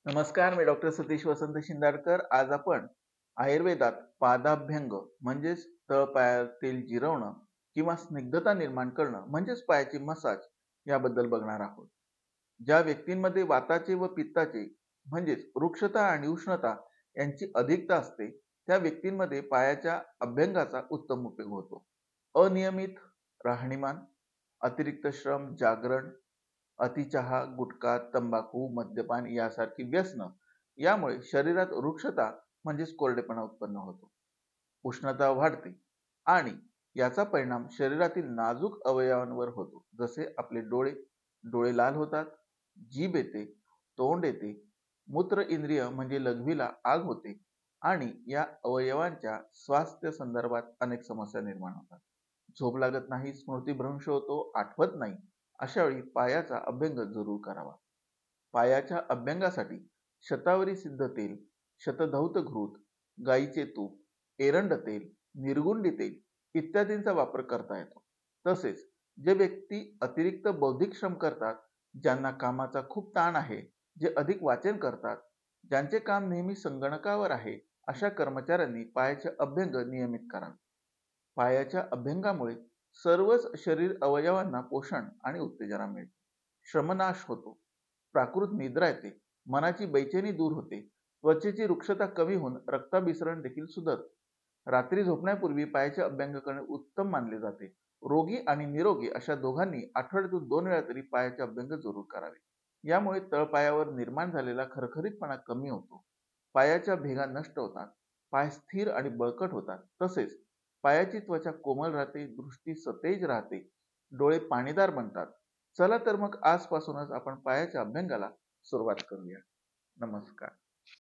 नमस्कार, मी डॉक्टर सतीश वसंत शिंदाडकर. आज आपण आयुर्वेदात पादाभ्यंग म्हणजेच तळपायातील जिरवणं किंवा स्निग्धता निर्माण करणं म्हणजेच पायाची मसाज याबद्दल बघणार आहोत. ज्या व्यक्तींमध्ये वाताचे व पित्ताचे म्हणजेच रुक्षता आणि उष्णता यांची अधिकता असते, त्या व्यक्तींमध्ये पायाच्या अभ्यंगाचा उत्तम उपयोग होतो. अनियमित राहणीमान, अतिरिक्त श्रम, जागरण, अतिचहा, गुटखा, तंबाखू, मद्यपान यासारखी व्यसनं यामुळे शरीरात रुक्षता म्हणजेच कोरडेपणा उत्पन्न होतो. उष्णता वाढते आणि याचा परिणाम शरीरातील नाजूक अवयवांवर होतो. जसे आपले डोळे, डोळे लाल होतात, जीभ येते, तोंड येते, मूत्र इंद्रिय म्हणजे लघवीला आग होते आणि या अवयवांच्या स्वास्थ्य संदर्भात अनेक समस्या निर्माण होतात. झोप लागत नाही, स्मृतिभ्रंश होतो, आठवत नाही. अशा वेळी पायाचा अभ्यंग जरूर करावा. पायाच्या अभ्यंगासाठी शतावरी सिद्ध तेल, शतधौत घृत, गाईचे तूप, एरंड तेल, निर्गुंडी तेल इत्यादींचा वापर करता येतो. तसेच जे व्यक्ती अतिरिक्त बौद्धिक श्रम करतात, ज्यांना कामाचा खूप ताण आहे, जे अधिक वाचन करतात, ज्यांचे काम नेहमी संगणकावर आहे, अशा कर्मचाऱ्यांनी पायाचे अभ्यंग नियमित करावे. पायाच्या अभ्यंगामुळे सर्वच शरीर अवयवांना पोषण आणि उत्तेजना मिळते. श्रमनाश होतो, प्राकृत निद्रा येते, मनाची बैचेनी दूर होते, त्वचेची रुक्षता कमी होऊन रक्ताभिसरण देखील सुधारते. रात्री झोपण्यापूर्वी पायाचे अभ्यंग करणे उत्तम मानले जाते. रोगी आणि निरोगी अशा दोघांनी आठवड्यातून 2 वेळा तरी पायाचे अभ्यंग जरूर करावे. यामुळे तळपायावर निर्माण झालेला खरखरीतपणा कमी होतो, पायाच्या भेगा नष्ट होतात, पाय स्थिर आणि बळकट होतात. तसेच पायाची त्वचा कोमल राहते, दृष्टी सतेज राहते, डोळे पाणीदार बनतात. चला तर मग आजपासूनच आपण पायाच्या अभ्यंगाला सुरुवात करूया. नमस्कार.